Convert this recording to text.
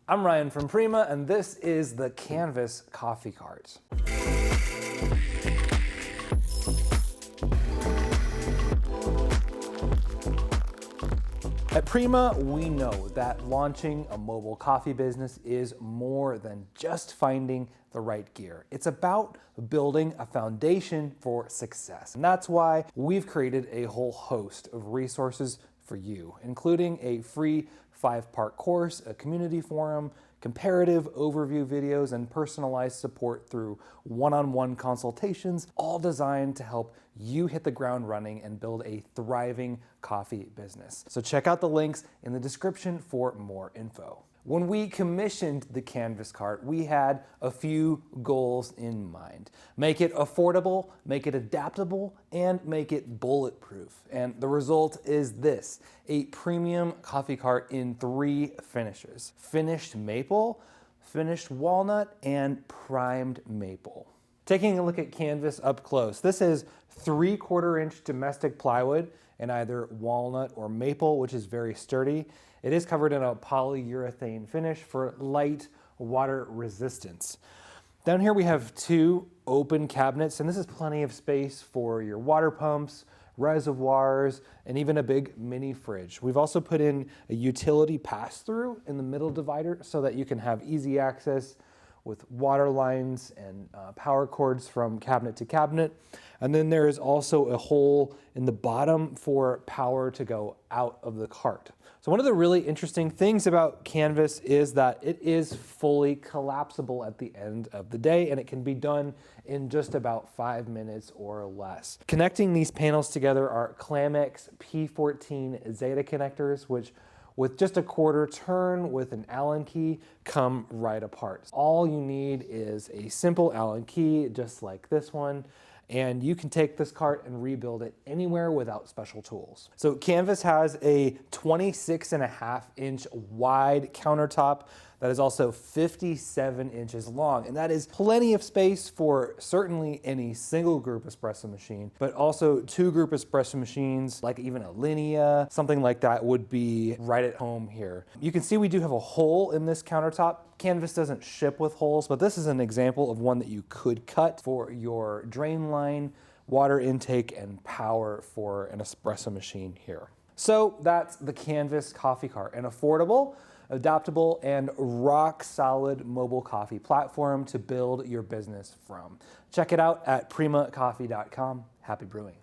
I'm Ryan from Prima, and this is the Canvas Coffee Cart. At Prima, we know that launching a mobile coffee business is more than just finding the right gear. It's about building a foundation for success. And that's why we've created a whole host of resources for you, including a free 5-part course, a community forum, comparative overview videos, and personalized support through one-on-one consultations, all designed to help you hit the ground running and build a thriving coffee business. So check out the links in the description for more info. When we commissioned the Canvas Cart, we had a few goals in mind. Make it affordable, make it adaptable, and make it bulletproof. And the result is this, a premium coffee cart in 3 finishes: finished maple, finished walnut, and primed maple. Taking a look at Canvas up close, this is 3/4 inch domestic plywood in either walnut or maple, which is very sturdy. It is covered in a polyurethane finish for light water resistance. Down here we have 2 open cabinets, and this is plenty of space for your water pumps, reservoirs, and even a big mini fridge. We've also put in a utility pass-through in the middle divider so that you can have easy access with water lines and power cords from cabinet to cabinet. And then there is also a hole in the bottom for power to go out of the cart. So one of the really interesting things about Canvas is that it is fully collapsible at the end of the day, and it can be done in just about 5 minutes or less. Connecting these panels together are Clamex P-14 Zeta connectors, which with just a 1/4 turn with an Allen key come right apart. All you need is a simple Allen key, just like this one, and you can take this cart and rebuild it anywhere without special tools. So Canvas has a 26.5 inch wide countertop that is also 57 inches long, and that is plenty of space for certainly any single group espresso machine, but also 2 group espresso machines, like even a Linea, something like that would be right at home here. You can see we do have a hole in this countertop. Canvas doesn't ship with holes, but this is an example of one that you could cut for your drain line, water intake, and power for an espresso machine here. So that's the Canvas Coffee Cart, an affordable, adaptable, and rock-solid mobile coffee platform to build your business from. Check it out at primacoffee.com. Happy brewing.